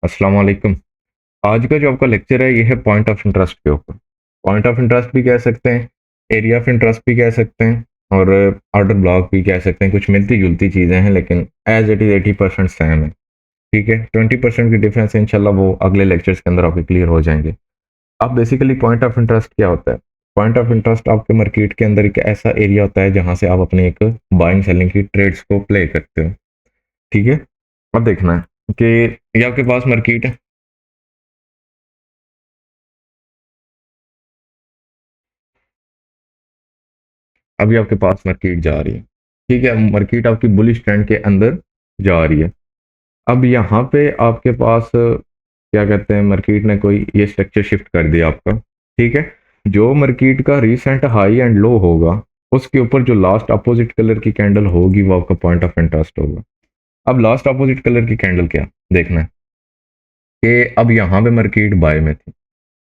अस्सलाम वालेकुम। आज का जो आपका लेक्चर है ये है पॉइंट ऑफ इंटरेस्ट के ऊपर। पॉइंट ऑफ इंटरेस्ट भी कह सकते हैं, एरिया ऑफ इंटरेस्ट भी कह सकते हैं और ऑर्डर ब्लॉक भी कह सकते हैं। कुछ मिलती जुलती चीज़ें हैं लेकिन एज इट इज़ 80% सेम है। ठीक है, 20% की डिफरेंस इंशाल्लाह वो अगले लेक्चर्स के अंदर आपके क्लियर हो जाएंगे। अब बेसिकली पॉइंट ऑफ इंटरेस्ट क्या होता है? पॉइंट ऑफ इंटरेस्ट आपके मार्केट के अंदर एक ऐसा एरिया होता है जहां से आप अपने एक बाइंग सेलिंग की ट्रेड्स को प्ले करते हो। ठीक है, अब देखना है कि ये आपके पास मार्केट है। अभी आपके पास मार्केट जा रही है। ठीक है, मार्केट आपकी बुलिश ट्रेंड के अंदर जा रही है। अब यहाँ पे आपके पास क्या कहते हैं, मार्केट ने कोई ये स्ट्रक्चर शिफ्ट कर दिया आपका। ठीक है, जो मार्केट का रिसेंट हाई एंड लो होगा उसके ऊपर जो लास्ट अपोजिट कलर की कैंडल होगी वो आपका पॉइंट ऑफ इंटरेस्ट होगा। अब लास्ट अपोजिट कलर की कैंडल क्या देखना है कि अब यहाँ पे मार्केट बाय में थी,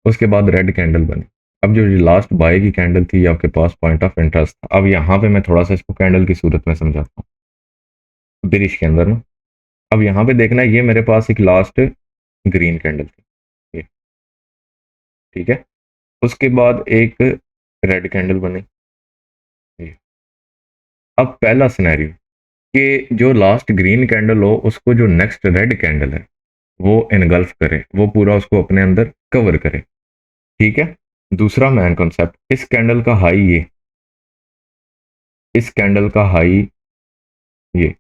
उसके बाद रेड कैंडल बनी। अब जो लास्ट बाय की कैंडल थी ये आपके पास पॉइंट ऑफ इंटरेस्ट था। अब यहाँ पे मैं थोड़ा सा इसको कैंडल की सूरत में समझाता हूँ बिरिश के अंदर ना। अब यहाँ पे देखना है, ये मेरे पास एक लास्ट ग्रीन कैंडल थी ये। ठीक है, उसके बाद एक रेड कैंडल बनी ये। अब पहला सिनेरियो कि जो लास्ट ग्रीन कैंडल हो उसको जो नेक्स्ट रेड कैंडल है वो इनगल्फ करे, वो पूरा उसको अपने अंदर कवर करे। ठीक है, दूसरा मेन कॉन्सेप्ट, इस कैंडल का हाई ये, इस कैंडल का हाई ये।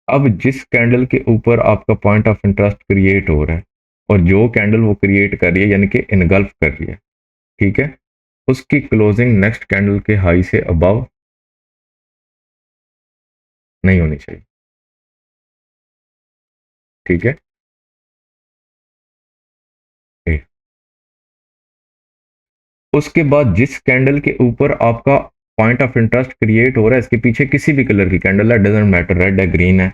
अब जिस कैंडल के ऊपर आपका पॉइंट ऑफ इंटरेस्ट क्रिएट हो रहा है और जो कैंडल वो क्रिएट कर रही है यानी कि इनगल्फ कर रही है, ठीक है, उसकी क्लोजिंग नेक्स्ट कैंडल के हाई से अबव नहीं होनी चाहिए। ठीक है, ए। उसके बाद जिस कैंडल के ऊपर आपका पॉइंट ऑफ इंटरेस्ट क्रिएट हो रहा है इसके पीछे किसी भी कलर की कैंडल है, डजेंट मैटर रेड है ग्रीन है,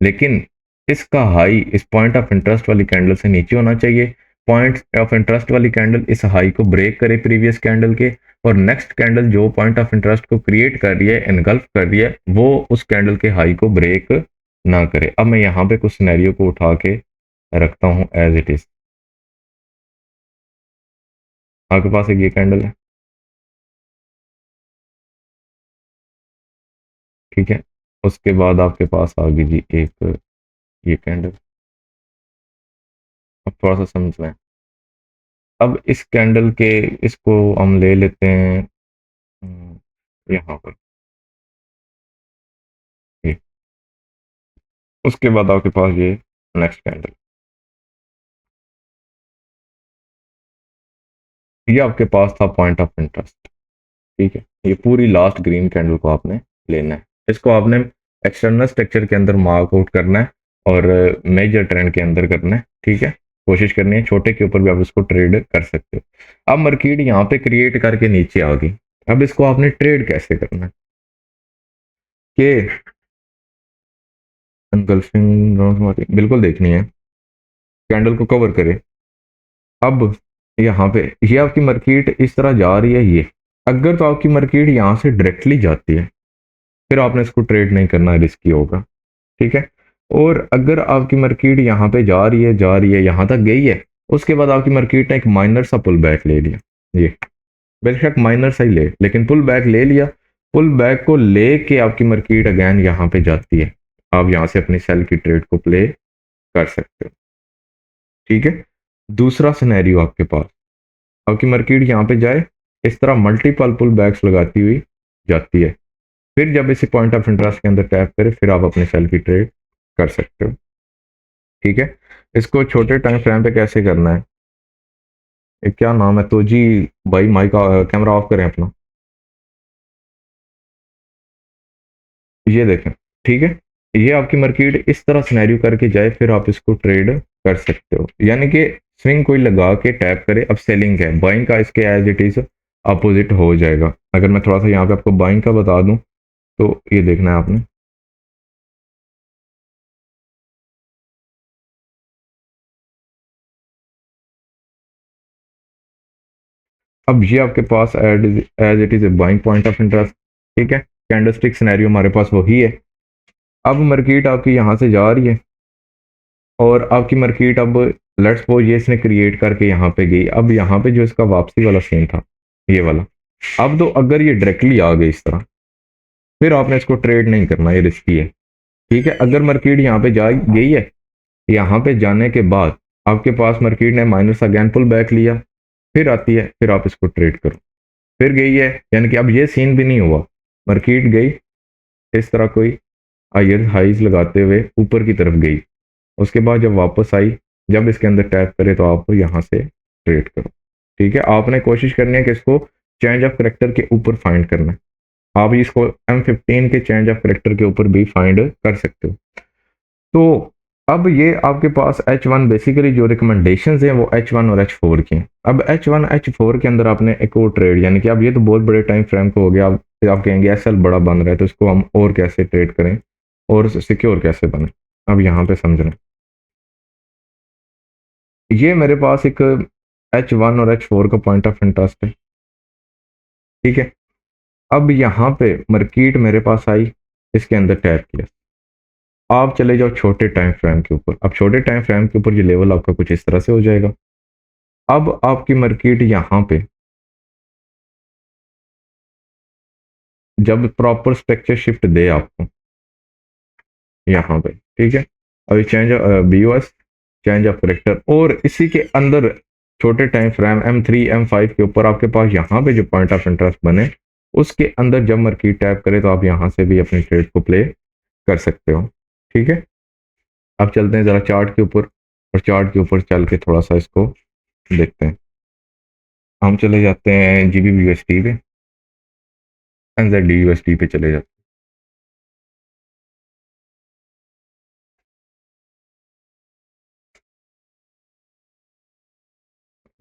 लेकिन इसका हाई इस पॉइंट ऑफ इंटरेस्ट वाली कैंडल से नीचे होना चाहिए। पॉइंट ऑफ इंटरेस्ट वाली कैंडल इस हाई को ब्रेक करे प्रीवियस कैंडल के, और नेक्स्ट कैंडल जो पॉइंट ऑफ इंटरेस्ट को क्रिएट कर रही है, एनगल्फ कर रही है, वो उस कैंडल के हाई को ब्रेक ना करे। अब मैं यहाँ पे कुछ सिनेरियो को उठा के रखता हूँ एज इट इज। आपके पास एक ये कैंडल है, ठीक है, उसके बाद आपके पास आ गई जी एक ये कैंडल। अब थोड़ा सा समझ लें। अब इस कैंडल के इसको हम ले लेते हैं यहाँ पर ये। उसके बाद आपके पास ये नेक्स्ट कैंडल, ये आपके पास था पॉइंट ऑफ इंटरेस्ट। ठीक है, ये पूरी लास्ट ग्रीन कैंडल को आपने लेना है, इसको आपने एक्सटर्नल स्ट्रक्चर के अंदर मार्क आउट करना है और मेजर ट्रेंड के अंदर करना है। ठीक है, कोशिश करनी है छोटे के ऊपर भी आप इसको ट्रेड कर सकते हो। अब मार्केट यहाँ पे क्रिएट करके नीचे आ गई। अब इसको आपने ट्रेड कैसे करना है कि एनगल्फिंग बिल्कुल देखनी है, कैंडल को कवर करे। अब यहाँ पे ये आपकी मार्केट इस तरह जा रही है ये, अगर तो आपकी मार्केट यहाँ से डायरेक्टली जाती है फिर आपने इसको ट्रेड नहीं करना, रिस्की होगा। ठीक है, और अगर आपकी मार्केट यहाँ पे जा रही है यहाँ तक गई है, उसके बाद आपकी मार्केट ने एक माइनर सा पुल बैक ले लिया ये, बेशक माइनर सा ही ले लेकिन पुल बैक ले लिया। पुल बैक को लेके आपकी मार्केट अगैन यहाँ पे जाती है, आप यहाँ से अपनी सेल की ट्रेड को प्ले कर सकते हो। ठीक है, दूसरा सिनेरियो आपके पास, आपकी मार्केट यहाँ पे जाए, इस तरह मल्टीपल पुल बैक्स लगाती हुई जाती है, फिर जब इसे पॉइंट ऑफ इंटरेस्ट के अंदर टैप करे फिर आप अपने सेल की ट्रेड कर सकते हो। ठीक है, इसको छोटे टाइम फ्रेम पे कैसे करना है, क्या नाम है तो जी, भाई माइक कैमरा ऑफ करें अपना, ये देखें। ठीक है, ये आपकी मार्केट इस तरह सिनेरियो करके जाए फिर आप इसको ट्रेड कर सकते हो, यानी कि स्विंग कोई लगा के टैप करे। अब सेलिंग है, बाइंग का इसके एज इट इज अपोजिट हो जाएगा। अगर मैं थोड़ा सा यहाँ पे आपको बाइंग का बता दूं तो ये देखना है आपने, अब ये आपके पास as it is a buying point of interest. ठीक है, कैंडलस्टिक सिनेरियो हमारे पास वही है। अब मार्केट आपकी यहाँ से जा रही है, और आपकी मार्केट अब लेट्स सपोज ये इसने क्रिएट करके यहाँ पे गई, अब यहाँ पे जो इसका वापसी वाला सीन था ये वाला, अब तो अगर ये डायरेक्टली आ गई इस तरह, फिर आपने इसको ट्रेड नहीं करना, ये रिस्की है। ठीक है, अगर मार्केट यहाँ पे जा गई है, यहाँ पे जाने के बाद आपके पास मार्केट ने माइनस अगेन पुल बैक लिया, फिर आती है, फिर आप इसको ट्रेड करो। फिर गई है, यानी कि अब ये सीन भी नहीं हुआ, मार्केट गई इस तरह कोई हायर हाइज लगाते हुए ऊपर की तरफ गई, उसके बाद जब वापस आई, जब इसके अंदर टैप करे तो आप यहाँ से ट्रेड करो। ठीक है, आपने कोशिश करनी है कि इसको चेंज ऑफ करेक्टर के ऊपर फाइंड करना है। आप इसको M15 के चेंज ऑफ करेक्टर के ऊपर भी फाइंड कर सकते हो। तो अब ये आपके पास H1 बेसिकली जो रिकमेंडेशंस हैं वो H1 और H4 की हैं। अब H1 H4 के अंदर आपने एक और ट्रेड, यानी कि अब ये तो बहुत बड़े टाइम फ्रेम को हो गया, आप कहेंगे एसएल बड़ा बन रहा है तो इसको हम और कैसे ट्रेड करें और सिक्योर कैसे बने। अब यहाँ पे समझना, ये मेरे पास एक H1 और H4 का पॉइंट ऑफ इंटरेस्ट है। ठीक है, अब यहाँ पे मार्केट मेरे पास आई, इसके अंदर टैप किया, आप चले जाओ छोटे टाइम फ्रेम के ऊपर। अब छोटे टाइम फ्रेम के ऊपर ये लेवल आपका कुछ इस तरह से हो जाएगा। अब आपकी मार्केट यहाँ पे जब प्रॉपर स्ट्रक्चर शिफ्ट दे आपको यहाँ पे, ठीक है, अभी change BOS change of character, और इसी के अंदर छोटे टाइम फ्रेम M3 M5 के ऊपर आपके पास यहाँ पे जो पॉइंट ऑफ इंटरेस्ट बने, उसके अंदर जब मार्केट टैप करे तो आप यहाँ से भी अपने ट्रेड को प्ले कर सकते हो। ठीक है, अब चलते हैं ज़रा चार्ट के ऊपर, और चार्ट के ऊपर चल के थोड़ा सा इसको देखते हैं। हम चले जाते हैं GBP/USD पे, NZD/USD पे चले जाते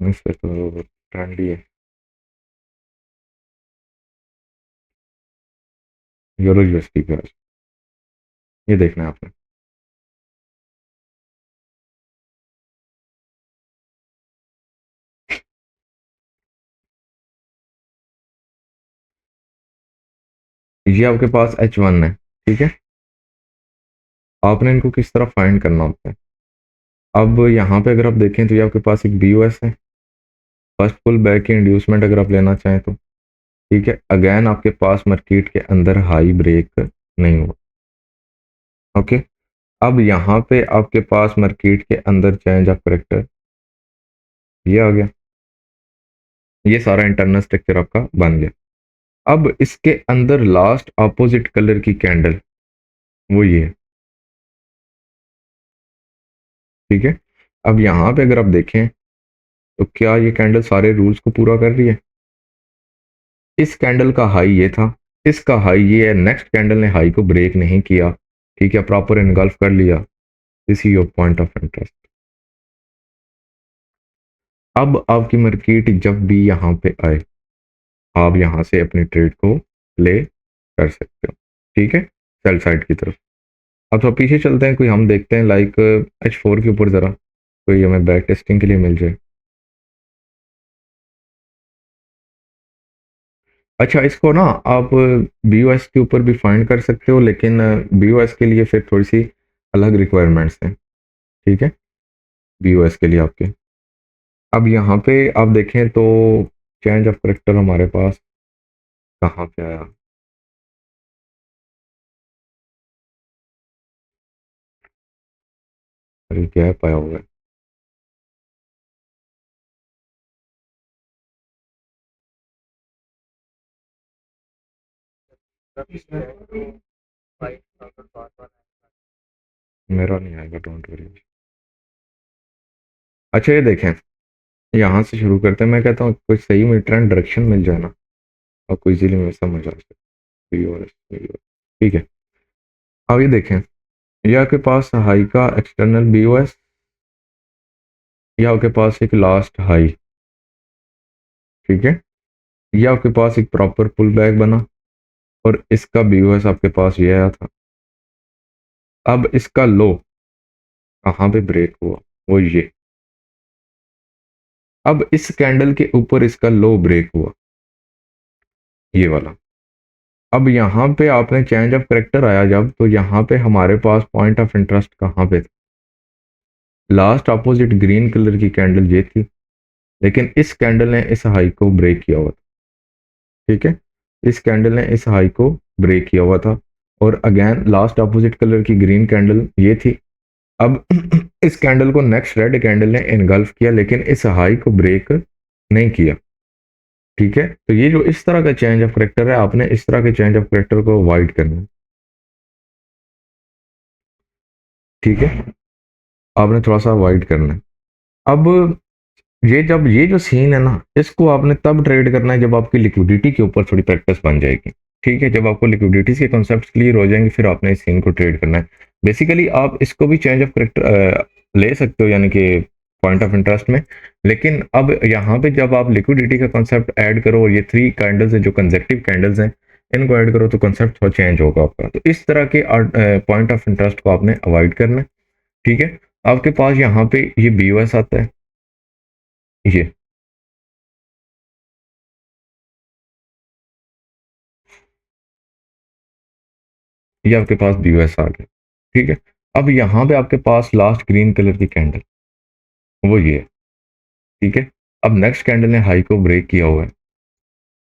हैं। इस पे तो ट्रेंड ही है। EUR/USD पे आज ये देखना है आपने। ये आपके पास H1 है। ठीक है, आपने इनको किस तरह फाइंड करना होता है। अब यहाँ पे अगर आप देखें तो ये आपके पास एक BOS है, फर्स्ट पुल बैक की इंड्यूसमेंट अगर आप लेना चाहें तो। ठीक है, अगेन आपके पास मार्केट के अंदर हाई ब्रेक नहीं हुआ। ओके, अब यहाँ पे आपके पास मार्केट के अंदर चेंज ऑफ करेक्टर ये आ गया, ये सारा इंटरनल स्ट्रक्चर आपका बन गया। अब इसके अंदर लास्ट अपोजिट कलर की कैंडल वो ये है। ठीक है, अब यहाँ पे अगर आप देखें तो क्या ये कैंडल सारे रूल्स को पूरा कर रही है। इस कैंडल का हाई ये था, इसका हाई ये है, नेक्स्ट कैंडल ने हाई को ब्रेक नहीं किया। ठीक है, प्रॉपर इनगल्फ कर लिया, this is your point of interest. अब आपकी मार्केट जब भी यहाँ पे आए, आप यहाँ से अपनी ट्रेड को प्ले कर सकते हो। ठीक है, सेल साइड की तरफ। अब तो पीछे चलते हैं, कोई हम देखते हैं लाइक H4 के ऊपर ज़रा कोई हमें बैक टेस्टिंग के लिए मिल जाए। अच्छा, इसको ना आप BOS के ऊपर भी फाइंड कर सकते हो, लेकिन BOS के लिए फिर थोड़ी सी अलग रिक्वायरमेंट्स हैं। ठीक है, BOS के लिए आपके, अब यहाँ पे आप देखें तो चेंज ऑफ करेक्टर हमारे पास कहाँ पे आया। अरे गैप आया हुआ है। मेरा नहीं आएगा, डोंट वरी। अच्छा, ये देखें, यहाँ से शुरू करते हैं। मैं कहता हूँ कोई सही में ट्रेंड डायरेक्शन मिल जाए ना, और कोई इजीली में समझ आ जाए। ठीक है, अब ये देखें, ये आपके पास हाई का एक्सटर्नल BOS, ये आपके पास एक लास्ट हाई। ठीक है, ये आपके पास एक प्रॉपर पुल बैक बना, और इसका BOS आपके पास ये आया था। अब इसका लो कहाँ पे ब्रेक हुआ, वो ये, अब इस कैंडल के ऊपर इसका लो ब्रेक हुआ, ये वाला। अब यहाँ पे आपने चेंज ऑफ करेक्टर आया जब, तो यहाँ पे हमारे पास पॉइंट ऑफ इंटरेस्ट कहाँ पे था, लास्ट अपोजिट ग्रीन कलर की कैंडल ये थी, लेकिन इस कैंडल ने इस हाई को ब्रेक किया हुआ था। ठीक है, इस कैंडल ने इस हाई को ब्रेक किया हुआ था, और अगेन लास्ट अपोजिट कलर की ग्रीन कैंडल ये थी। अब इस कैंडल को नेक्स्ट रेड कैंडल ने इनगल्फ किया, लेकिन इस हाई को ब्रेक नहीं किया। ठीक है, तो ये जो इस तरह का चेंज ऑफ करेक्टर है, आपने इस तरह के चेंज ऑफ करेक्टर को अवॉइड करना है। ठीक है, आपने थोड़ा सा अवॉइड करना है। अब ये जब ये जो सीन है ना, इसको आपने तब ट्रेड करना है जब आपकी लिक्विडिटी के ऊपर थोड़ी प्रैक्टिस बन जाएगी। ठीक है, जब आपको लिक्विडिटी के कॉन्सेप्ट क्लियर हो जाएंगे, फिर आपने इस सीन को ट्रेड करना है। बेसिकली आप इसको भी चेंज ऑफ करेक्टर ले सकते हो, यानी कि पॉइंट ऑफ इंटरेस्ट में। लेकिन अब यहाँ पे जब आप लिक्विडिटी का कॉन्सेप्ट ऐड करो, और ये 3 कैंडल्स है जो कंसेक्टिव कैंडल्स हैं, इनको ऐड करो, तो कॉन्सेप्ट थोड़ा चेंज होगा आपका। तो इस तरह के पॉइंट ऑफ इंटरेस्ट को आपने अवॉइड करना है। ठीक है, आपके पास यहाँ पे ये BOS आता है, ये आपके पास BOS आ गया। ठीक है, अब यहाँ पे आपके पास लास्ट ग्रीन कलर की कैंडल, वो ये है। ठीक है, अब नेक्स्ट कैंडल ने हाई को ब्रेक किया हुआ है,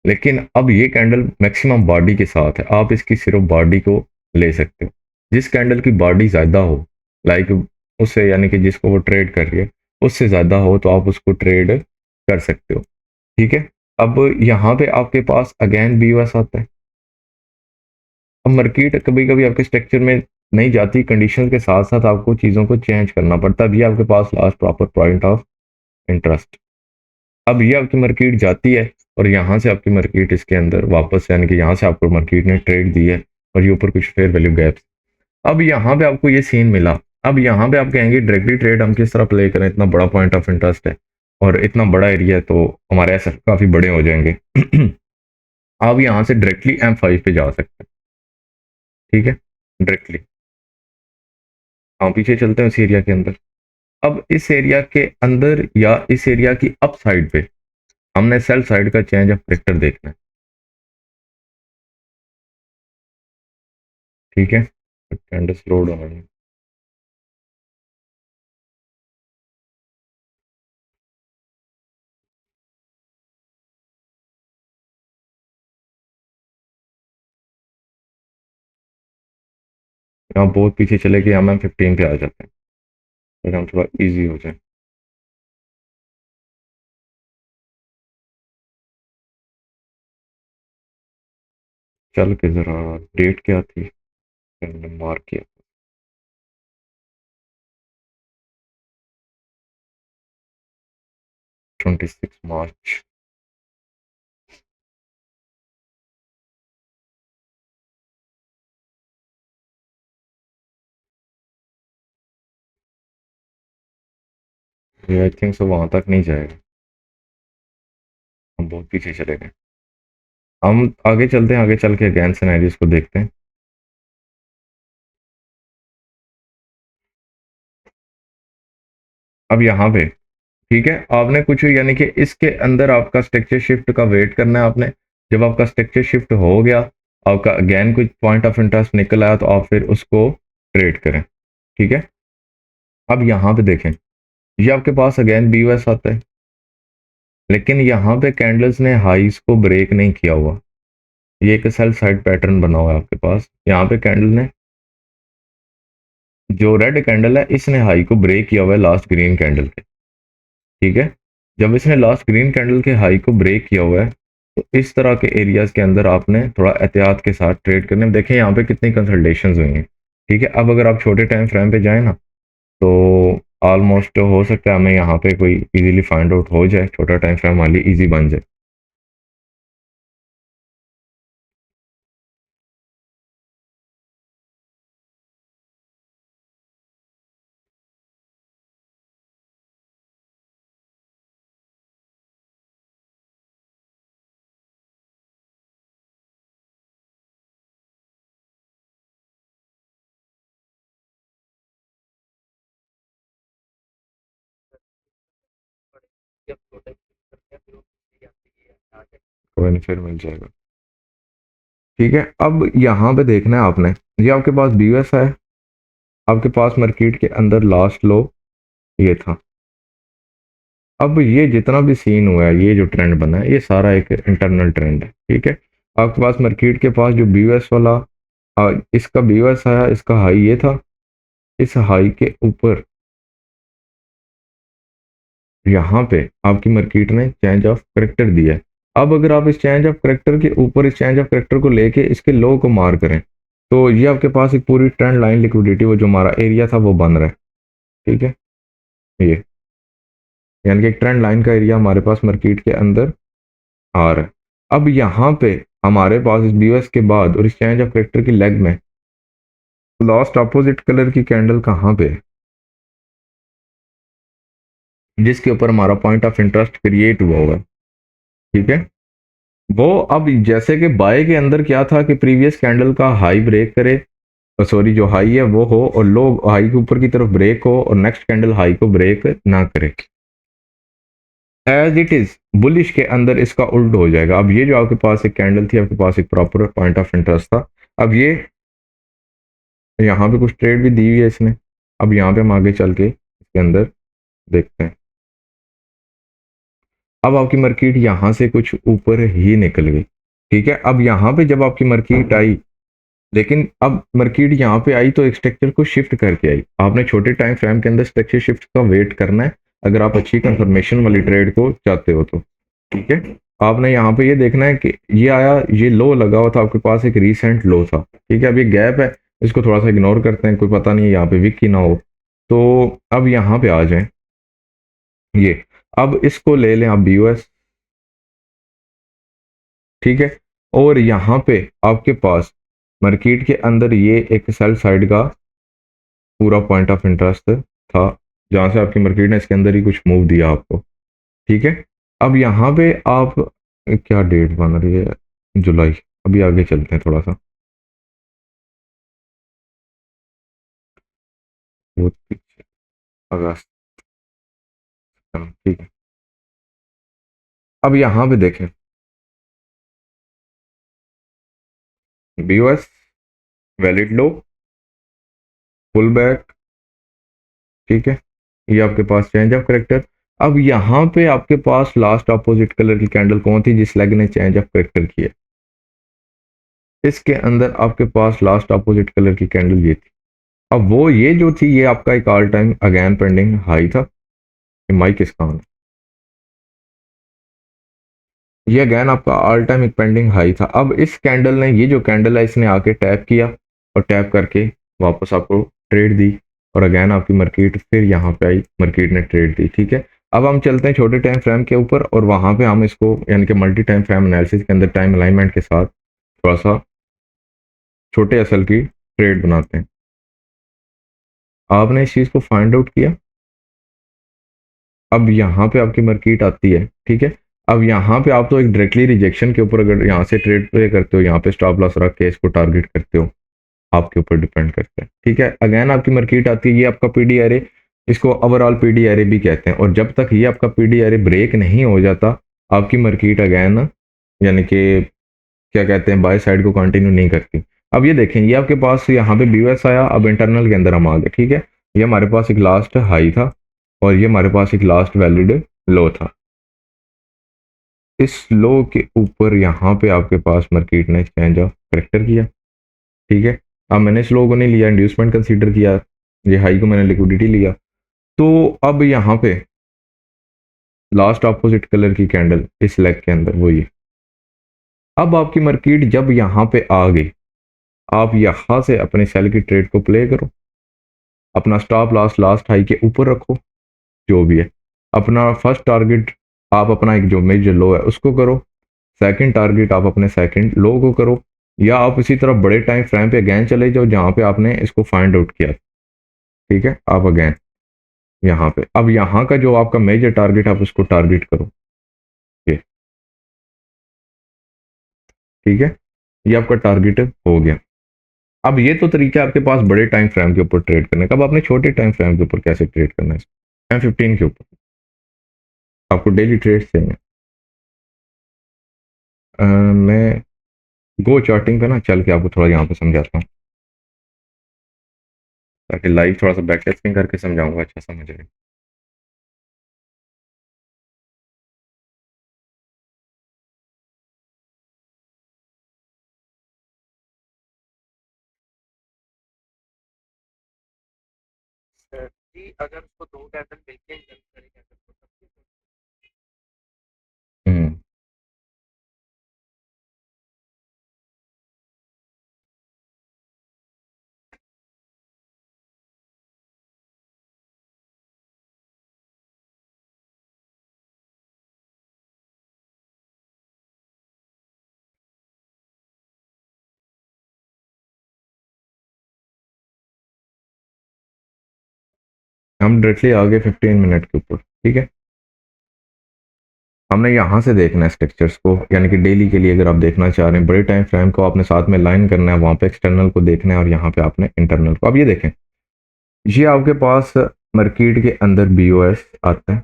लेकिन अब ये कैंडल मैक्सिमम बॉडी के साथ है, आप इसकी सिर्फ बॉडी को ले सकते हो। जिस कैंडल की बॉडी ज़्यादा हो, लाइक उससे, यानी कि जिसको वो ट्रेड कर रही है उससे ज़्यादा हो, तो आप उसको ट्रेड कर सकते हो। ठीक है, अब यहाँ पे आपके पास अगेन BOS आता है। अब मार्केट कभी कभी आपके स्ट्रक्चर में नहीं जाती, कंडीशन के साथ साथ आपको चीज़ों को चेंज करना पड़ता है। अभी आपके पास last proper point of interest, अब ये आपकी मार्केट जाती है, और यहाँ से आपकी मार्केट इसके अंदर वापस, यानी कि यहाँ से आपको मार्केट ने ट्रेड दी है, और ये ऊपर कुछ फेयर वैल्यू गैप्स। अब यहाँ पे आपको ये सीन मिला। अब यहाँ पे आप कहेंगे डायरेक्टली ट्रेड हम किस तरह प्ले करें, इतना बड़ा पॉइंट ऑफ इंटरेस्ट है और इतना बड़ा एरिया है, तो हमारे ऐसे काफ़ी बड़े हो जाएंगे। आप यहाँ से डायरेक्टली M5 पे जा सकते हैं। ठीक है, डायरेक्टली हम पीछे चलते हैं उस एरिया के अंदर। अब इस एरिया के अंदर या इस एरिया की अप साइड पे हमने सेल साइड का चेंज ऑफ करेक्टर देखना है। ठीक है, कैंडल स्लो डाउन है। यहाँ बहुत पीछे चले गए, हम M15 पे आ जाते हैं, फिर हम थोड़ा इजी हो जाए। चल के जरा डेट क्या थी, मैंने मार्क किया। 26 मार्च। ये आई थिंक सो वहां तक नहीं जाएगा, हम बहुत पीछे चले गए। हम आगे चलते हैं, आगे चल के अगेन सिनेरियोस को देखते हैं। अब यहाँ पे ठीक है, आपने कुछ, यानी कि इसके अंदर आपका स्ट्रक्चर शिफ्ट का वेट करना है आपने। जब आपका स्ट्रक्चर शिफ्ट हो गया, आपका अगेन कुछ पॉइंट ऑफ इंटरेस्ट निकल आया, तो आप फिर उसको ट्रेड करें। ठीक है, अब यहाँ पे देखें, ये आपके पास अगेन BOS आता है, लेकिन यहाँ पे कैंडल्स ने हाईज को ब्रेक नहीं किया हुआ। ये एक सेल साइड पैटर्न बना हुआ है आपके पास। यहाँ पे कैंडल ने, जो रेड कैंडल है, इसने हाई को ब्रेक किया हुआ है लास्ट ग्रीन कैंडल के। ठीक है, जब इसने लास्ट ग्रीन कैंडल के हाई को ब्रेक किया हुआ है, तो इस तरह के एरियाज के अंदर आपने थोड़ा एहतियात के साथ ट्रेड करने में। देखें यहाँ पे कितनी कंसल्टेशन हुई हैं। ठीक है, अब अगर आप छोटे टाइम फ्रेम पे जाए ना, तो ऑलमोस्ट हो सकता है हमें यहाँ पे कोई इजीली फाइंड आउट हो जाए, छोटा टाइम फ्रेम वाली इजी बन जाए। कोई नहीं, फिर मिल जाएगा। ठीक है, अब यहाँ पे देखना है आपने, ये आपके पास BOS है, आपके पास मार्केट के अंदर लास्ट लो ये था। अब ये जितना भी सीन हुआ है, ये जो ट्रेंड बना है, ये सारा एक इंटरनल ट्रेंड है, ठीक है। आपके पास मार्केट के पास जो बीओएस वाला इसका बीओएस आया, इसका हाई ये था। इस हाई के ऊपर यहाँ पे आपकी मार्केट ने चेंज ऑफ करेक्टर दिया है। अब अगर आप इस चेंज ऑफ करेक्टर के ऊपर इस चेंज ऑफ करेक्टर को लेके इसके लो को मार करें, तो ये आपके पास एक पूरी ट्रेंड लाइन लिक्विडिटी, वो जो हमारा एरिया था वो बन रहा है, ठीक है। ये यानी कि एक ट्रेंड लाइन का एरिया हमारे पास मार्केट के अंदर आ रहा है। अब यहाँ पे हमारे पास इस बीओएस के बाद और इस चेंज ऑफ करेक्टर की लेग में लास्ट अपोजिट कलर की कैंडल कहाँ पे है, जिसके ऊपर हमारा पॉइंट ऑफ इंटरेस्ट क्रिएट हुआ होगा, ठीक है। वो अब जैसे कि बाय के अंदर क्या था कि प्रीवियस कैंडल का हाई ब्रेक करे, सॉरी जो हाई है वो हो और लो हाई के ऊपर की तरफ ब्रेक हो और नेक्स्ट कैंडल हाई को ब्रेक ना करे। एज इट इज बुलिश के अंदर इसका उल्ट हो जाएगा। अब ये जो आपके पास एक कैंडल थी, आपके पास एक प्रॉपर पॉइंट ऑफ इंटरेस्ट था। अब ये यहाँ पे कुछ ट्रेड भी दी हुई है इसने। अब यहाँ पे हम आगे चल के इसके अंदर देखते हैं। अब आपकी मार्केट यहाँ से कुछ ऊपर ही निकल गई, ठीक है। अब यहाँ पे जब आपकी मार्केट आई, लेकिन अब मार्केट यहाँ पे आई तो एक स्ट्रक्चर को शिफ्ट करके आई। आपने छोटे टाइम फ्रेम के अंदर स्ट्रक्चर शिफ्ट का वेट करना है, अगर आप अच्छी कंफर्मेशन वाली ट्रेड को चाहते हो तो, ठीक है। आपने यहाँ पे ये देखना है कि ये आया, ये लो लगा हुआ था आपके पास, एक रीसेंट लो था, ठीक है। अब ये गैप है, इसको थोड़ा सा इग्नोर करते हैं, कोई पता नहीं है यहाँ पे विक ही ना हो। तो अब यहाँ पे आ जाए, ये अब इसको ले लें आप बीओएस, ठीक है। और यहाँ पे आपके पास मार्केट के अंदर ये एक सेल साइड का पूरा पॉइंट ऑफ इंटरेस्ट था, जहां से आपकी मार्केट ने इसके अंदर ही कुछ मूव दिया आपको, ठीक है। अब यहाँ पे आप क्या डेट बन रही है, जुलाई। अभी आगे चलते हैं थोड़ा सा, वो पीछे, अगस्त, ठीक है। अब यहाँ पे देखें बीओएस वैलिड लो, पुल बैक, ठीक है। ये आपके पास चेंज ऑफ करेक्टर। अब यहाँ पे आपके पास लास्ट अपोजिट कलर की कैंडल कौन थी जिस लेग ने चेंज ऑफ करेक्टर किया, इसके अंदर आपके पास लास्ट अपोजिट कलर की कैंडल ये थी। अब वो ये जो थी, ये आपका एक all time again pending high था। माइक इसका ऑन, ये अगेन आपका ऑल टाइम एक पेंडिंग हाई था। अब इस कैंडल ने, ये जो कैंडल है, इसने आके टैप किया और टैप करके वापस आपको ट्रेड दी और अगेन आपकी मार्केट फिर यहाँ पे आई, मार्केट ने ट्रेड दी, ठीक है। अब हम चलते हैं छोटे टाइम फ्रेम के ऊपर और वहां पे हम इसको यानी कि मल्टी टाइम फ्रेम एनालिसिस के अंदर टाइम अलाइनमेंट के साथ थोड़ा सा छोटे असल की ट्रेड बनाते हैं। आपने इस चीज को फाइंड आउट किया। अब यहाँ पे आपकी मार्केट आती है, ठीक है। अब यहाँ पे आप तो एक डायरेक्टली रिजेक्शन के ऊपर अगर यहाँ से ट्रेड प्ले करते हो, यहाँ पे स्टॉप लॉस रख के इसको टारगेट करते हो, आपके ऊपर डिपेंड करता है, ठीक है। अगेन आपकी मार्केट आती है, ये आपका पीडी एरे, इसको ओवरऑल पीडी एरे भी कहते हैं। और जब तक ये आपका पीडी एरे ब्रेक नहीं हो जाता, आपकी मार्केट अगेन यानी कि क्या कहते हैं, बाय साइड को कंटिन्यू नहीं करती। अब ये देखें, ये आपके पास यहाँ पे बीओएस आया, अब इंटरनल के अंदर हम आ गए, ठीक है। ये हमारे पास एक लास्ट हाई था और ये हमारे पास एक लास्ट वैलिड लो था। इस लो के ऊपर यहाँ पे आपके पास मार्केट ने चेंज ऑफ करेक्टर किया, ठीक है। अब मैंने इस लो को नहीं लिया, इंड्यूसमेंट कंसीडर किया, ये हाई को मैंने लिक्विडिटी लिया। तो अब यहाँ पे लास्ट अपोजिट कलर की कैंडल इस लेग के अंदर वो ये। अब आपकी मार्केट जब यहाँ पे आ गई, आप यहाँ से अपने सेल की ट्रेड को प्ले करो, अपना स्टॉप लॉस लास्ट हाई के ऊपर रखो, जो भी है। अपना फर्स्ट टारगेट आप अपना एक जो मेजर लो है उसको करो, सेकंड टारगेट आप अपने सेकंड लो को करो, या आप इसी तरह बड़े टाइम फ्रेम पे अगेन चले जाओ जहां पे आपने इसको फाइंड आउट किया, ठीक है। आप अगेन यहाँ पे, अब यहाँ का जो आपका मेजर टारगेट आप उसको टारगेट करो, ये ठीक है। ये आपका टारगेट हो गया। अब ये तो तरीका आपके पास बड़े टाइम फ्रेम के ऊपर ट्रेड करने का। अब आपने छोटे टाइम फ्रेम के ऊपर कैसे ट्रेड करना है, M15 के ऊपर आपको डेली ट्रेड चाहिए। मैं गो चार्टिंग पे ना चल के आपको थोड़ा यहाँ पे समझाता हूँ, ताकि लाइव थोड़ा सा बैक टेस्टिंग करके समझाऊंगा, अच्छा समझ आए। जी अगर उसको 2 कैंडल मिलके जल करे कैंडल को हम्म। हम डायरेक्टली आ गए 15 मिनट के ऊपर, ठीक है। हमने यहाँ से देखना है स्ट्रक्चर्स को, यानी कि डेली के लिए अगर आप देखना चाह रहे हैं बड़े टाइम फ्रेम को आपने साथ में लाइन करना है, वहाँ पे एक्सटर्नल को देखना है और यहाँ पे आपने इंटरनल को। अब ये देखें, ये आपके पास मार्केट के अंदर बीओएस आता है,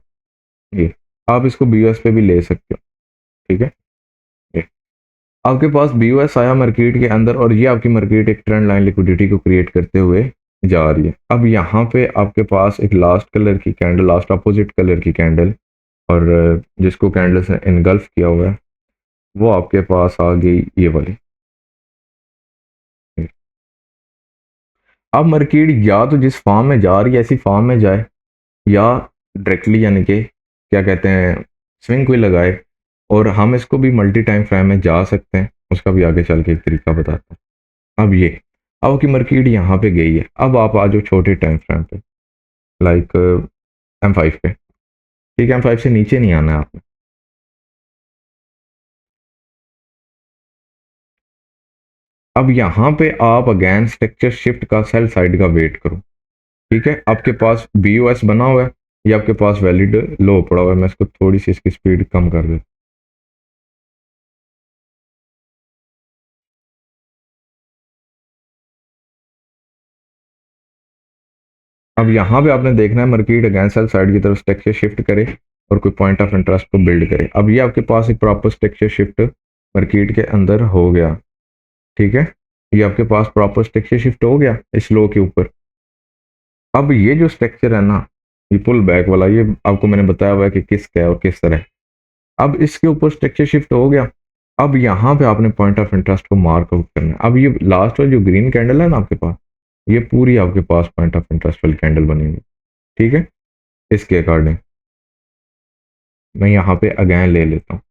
ये आप इसको बीओएस पे भी ले सकते हो, ठीक है। ये आपके पास बीओएस आया मार्केट के अंदर और ये आपकी मार्केट एक ट्रेंड लाइन लिक्विडिटी को क्रिएट करते हुए जा रही है। अब यहाँ पे आपके पास एक लास्ट कलर की कैंडल, लास्ट अपोजिट कलर की कैंडल, और जिसको कैंडल से इनगल्फ किया हुआ है, वो आपके पास आ गई ये वाली। अब मार्केट या तो जिस फॉर्म में जा रही है ऐसी फॉर्म में जाए, या डायरेक्टली यानी कि क्या कहते हैं स्विंग कोई लगाए, और हम इसको भी मल्टी टाइम फ्रेम में जा सकते हैं, उसका भी आगे चल के एक तरीका बताता हूँ। अब ये अब आपकी मार्केट यहाँ पे गई है, अब आप आ जाओ छोटे टाइम फ्रेम पे, लाइक M5 पे, ठीक है। M5 से नीचे नहीं आना है आपने। अब यहाँ पे आप अगेन स्ट्रक्चर शिफ्ट का सेल साइड का वेट करो, ठीक है। आपके पास बीओएस बना हुआ है, ये आपके पास वैलिड लो पड़ा हुआ है, मैं इसको थोड़ी सी इसकी स्पीड कम कर देता हूं। अब यहाँ पे आपने देखना है मार्केट अगेन सेल साइड की तरफ स्ट्रक्चर शिफ्ट करे और कोई पॉइंट ऑफ इंटरेस्ट को बिल्ड करे। अब ये आपके पास एक प्रॉपर स्ट्रक्चर शिफ्ट मार्केट के अंदर हो गया, ठीक है। ये आपके पास प्रॉपर स्ट्रक्चर शिफ्ट हो गया इस लो के ऊपर। अब ये जो स्ट्रक्चर है ना, ये पुल बैक वाला, ये आपको मैंने बताया हुआ है कि किस क्या और किस तरह। अब इसके ऊपर स्ट्रक्चर शिफ्ट हो गया। अब यहाँ पे आपने पॉइंट ऑफ इंटरेस्ट को मार्क आउट करना है। अब ये लास्ट वाली जो ग्रीन कैंडल है ना आपके पास, ये पूरी आपके पास पॉइंट ऑफ इंटरेस्ट वाली कैंडल बनेगी, ठीक है। इसके अकॉर्डिंग मैं यहाँ पे अगेन ले लेता हूँ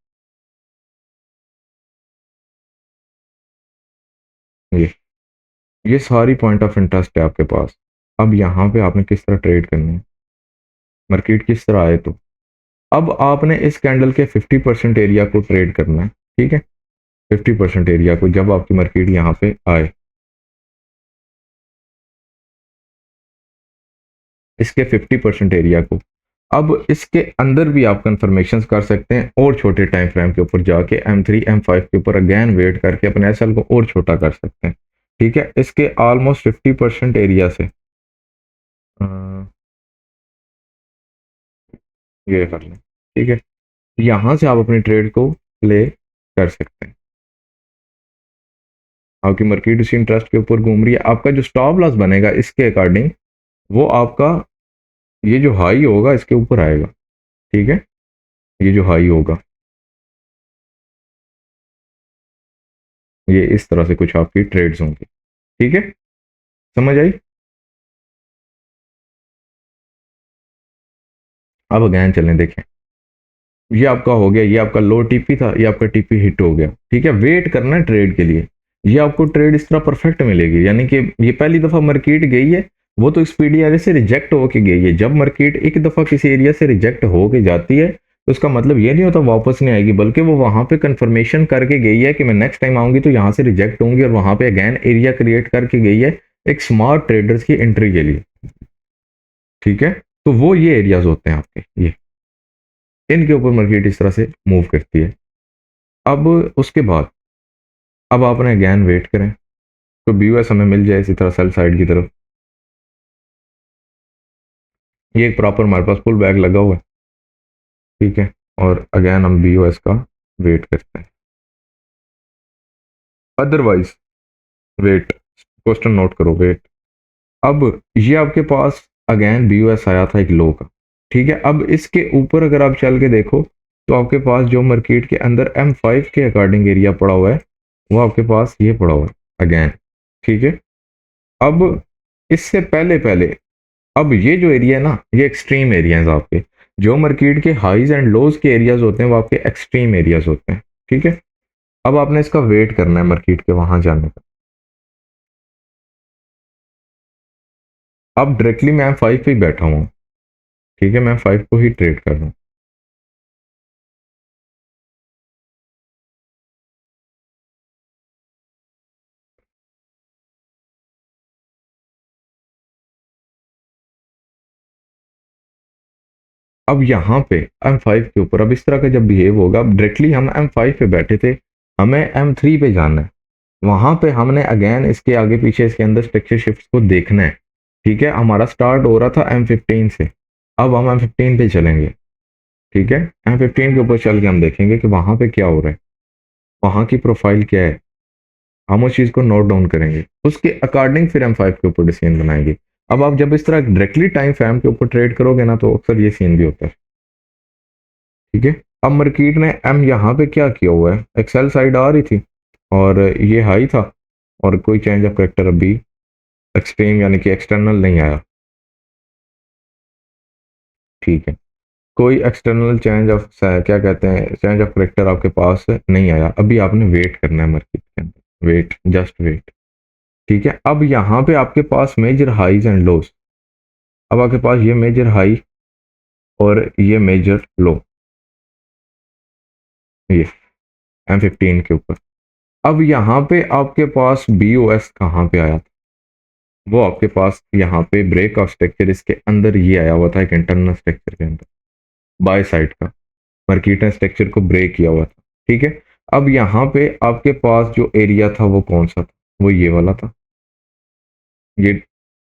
ये सारी पॉइंट ऑफ इंटरेस्ट है आपके पास। अब यहाँ पे आपने किस तरह ट्रेड करनी है, मार्केट किस तरह आए तो। अब आपने इस कैंडल के 50% एरिया को ट्रेड करना है, ठीक है। 50% एरिया को जब आपकी मार्केट यहाँ पे आए, इसके 50% एरिया को। अब इसके अंदर भी आप कंफर्मेशन कर सकते हैं और छोटे टाइम फ्रेम के ऊपर जाके M3 M5 के ऊपर अगेन वेट करके अपने एसएल को और छोटा कर सकते हैं, ठीक है। इसके ऑलमोस्ट 50% एरिया से अ, ये कर लें, ठीक है। यहाँ से आप अपनी ट्रेड को प्ले कर सकते हैं। आपकी मार्केट उसी इंटरेस्ट के ऊपर घूम रही है, आपका जो स्टॉप लॉस बनेगा इसके अकॉर्डिंग वो आपका ये जो हाई होगा इसके ऊपर आएगा, ठीक है। ये जो हाई होगा ये इस तरह से कुछ आपकी ट्रेड्स होंगी, ठीक है। समझ आई। अब अगेन चलें देखें, ये आपका हो गया, ये आपका लो टीपी था, ये आपका टीपी हिट हो गया, ठीक है। वेट करना है ट्रेड के लिए, ये आपको ट्रेड इस तरह परफेक्ट मिलेगी, यानी कि ये पहली दफा मार्केट गई है, वो तो स्पीडी एरिया से रिजेक्ट होके गई है। जब मार्केट एक दफा किसी एरिया से रिजेक्ट होके जाती है तो उसका मतलब ये नहीं होता वापस नहीं आएगी, बल्कि वो वहां पे कंफर्मेशन करके गई है कि मैं नेक्स्ट टाइम आऊंगी तो यहाँ से रिजेक्ट होंगी, और वहां पे अगेन एरिया क्रिएट करके गई है एक स्मार्ट ट्रेडर्स की एंट्री के लिए, ठीक है। तो वो ये एरियाज होते हैं आपके, ये इनके ऊपर मार्केट इस तरह से मूव करती है। अब उसके बाद अब आपने अगेन वेट करें तो बीयूएस हमें मिल जाए इसी तरह सेल साइड की तरफ। ये एक प्रॉपर हमारे पास पुल बैक लगा हुआ है, ठीक है। और अगेन हम बीयूएस का वेट करते हैं, अदरवाइज वेट, क्वेश्चन नोट करो, वेट। अब ये आपके पास अगेन बीयूएस आया था एक लो का, ठीक है। अब इसके ऊपर अगर आप चल के देखो तो आपके पास जो मार्केट के अंदर M5 के अकॉर्डिंग एरिया पड़ा हुआ है वो आपके पास ये पड़ा हुआ है अगेन, ठीक है। अब इससे पहले पहले अब ये जो एरिया है ना, ये एक्सट्रीम एरियाज आपके, जो मार्केट के हाईज एंड लोज के एरियाज होते हैं वो आपके एक्सट्रीम एरियाज होते हैं। ठीक है, अब आपने इसका वेट करना है मार्केट के वहां जाने का। अब डायरेक्टली मैं M5 पे ही बैठा हूँ। ठीक है, मैं 5 को ही ट्रेड कर रहा हूँ। अब यहाँ पे M5 के ऊपर अब इस तरह का जब बिहेव होगा, अब डायरेक्टली हम M5 पे बैठे थे, हमें M3 पे जाना है। वहां पे हमने अगेन इसके आगे पीछे इसके अंदर स्ट्रक्चर शिफ्ट को देखना है। ठीक है, हमारा स्टार्ट हो रहा था M15 से, अब हम M15 पे चलेंगे। ठीक है, M15 के ऊपर चल के हम देखेंगे कि वहां पे क्या हो रहा है, वहां की प्रोफाइल क्या है, हम उस चीज को नोट डाउन करेंगे, उसके अकॉर्डिंग फिर M5 के ऊपर डिसीजन बनाएंगे। अब आप जब इस तरह डायरेक्टली टाइम फ्रेम के ऊपर ट्रेड करोगे ना, तो अक्सर ये सीन भी होता है। ठीक है, अब मार्केट ने एम यहाँ पे क्या किया हुआ है, एक्सेल साइड आ रही थी और ये हाई था, और कोई चेंज ऑफ करेक्टर अभी एक्सट्रीम यानी कि एक्सटर्नल नहीं आया। ठीक है, कोई एक्सटर्नल चेंज ऑफ क्या कहते हैं चेंज ऑफ करेक्टर आपके पास नहीं आया, अभी आपने वेट करना है मार्केट के अंदर, वेट, जस्ट वेट। ठीक है, अब यहाँ पे आपके पास मेजर हाईज एंड लोज, अब आपके पास ये मेजर हाई और ये मेजर लो, ये M15 के ऊपर। अब यहाँ पे आपके पास BOS कहाँ पे आया था, वो आपके पास यहाँ पे ब्रेक ऑफ स्ट्रक्चर इसके अंदर ये आया हुआ था, एक इंटरनल स्ट्रक्चर के अंदर बाय साइड का मार्केट ने स्ट्रक्चर को ब्रेक किया हुआ था। ठीक है, अब यहाँ पे आपके पास जो एरिया था वो कौन सा था, वो ये वाला था, ये।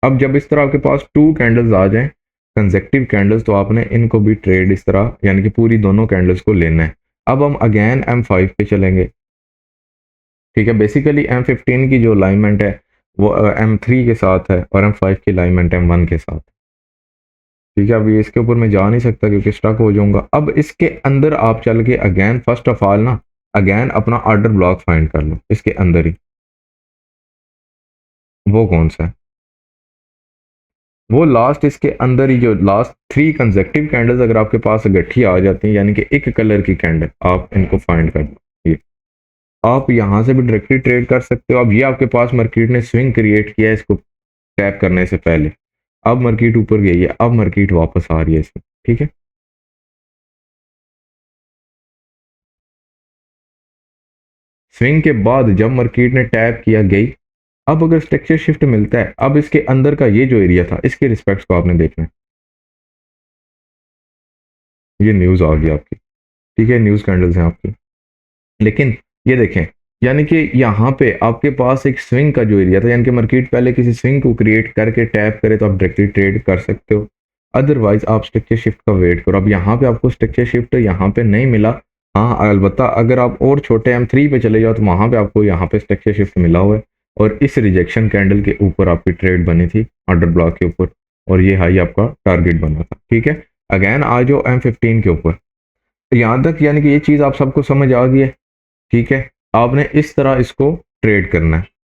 अब जब इस तरह आपके पास टू कैंडल्स आ जाएं कंसेक्टिव कैंडल्स, तो आपने इनको भी ट्रेड इस तरह यानी कि पूरी दोनों कैंडल्स को लेना है। अब हम अगेन M5 पे चलेंगे। ठीक है, बेसिकली M15 की जो अलाइनमेंट है वो M3 के साथ है और M5 की अलाइनमेंट M1 के साथ। ठीक है, अभी इसके ऊपर मैं जा नहीं सकता क्योंकि स्टक हो जाऊंगा। अब इसके अंदर आप चल के अगेन फर्स्ट ऑफ ऑल ना, अगेन अपना ऑर्डर ब्लॉक फाइंड कर लो इसके अंदर ही, वो कौन सा है, वो लास्ट इसके अंदर ही जो लास्ट थ्री कंसेक्टिव कैंडल्स अगर आपके पास इकट्ठी आ जाती हैं यानी कि एक कलर की कैंडल, आप इनको फाइंड कर लो। ये आप यहाँ से भी डायरेक्टली ट्रेड कर सकते हो। अब ये आपके पास मार्केट ने स्विंग क्रिएट किया है इसको टैप करने से पहले, अब मार्केट ऊपर गई है, अब मार्केट वापस आ रही है इसमें। ठीक है, स्विंग के बाद जब मार्केट ने टैप किया गई, अब अगर स्ट्रक्चर शिफ्ट मिलता है, अब इसके अंदर का ये जो एरिया था इसके रिस्पेक्ट को आपने देखना है। ये न्यूज आ गई आपकी। ठीक है, न्यूज कैंडल्स हैं आपकी, लेकिन ये देखें यानी कि यहाँ पे आपके पास एक स्विंग का जो एरिया था, यानी कि मार्केट पहले किसी स्विंग को क्रिएट करके टैप करे तो आप डायरेक्टली ट्रेड कर सकते हो, अदरवाइज आप स्ट्रक्चर शिफ्ट का वेट करो। अब यहाँ पे आपको स्ट्रक्चर शिफ्ट यहाँ पे नहीं मिला, हाँ अलबत्ता अगर आप और छोटे M3 पे चले जाओ तो वहां पे आपको यहाँ पे स्ट्रक्चर शिफ्ट मिला हुआ है, और इस रिजेक्शन कैंडल के ऊपर आपकी ट्रेड बनी थी ऑर्डर ब्लॉक के ऊपर, और ये हाई आपका टारगेट बना था। ठीक है, अगेन आ जाओ M15 के ऊपर, यहाँ तक यानी कि ये चीज़ आप सबको समझ आ गई है। ठीक है, आपने इस तरह इसको ट्रेड करना है।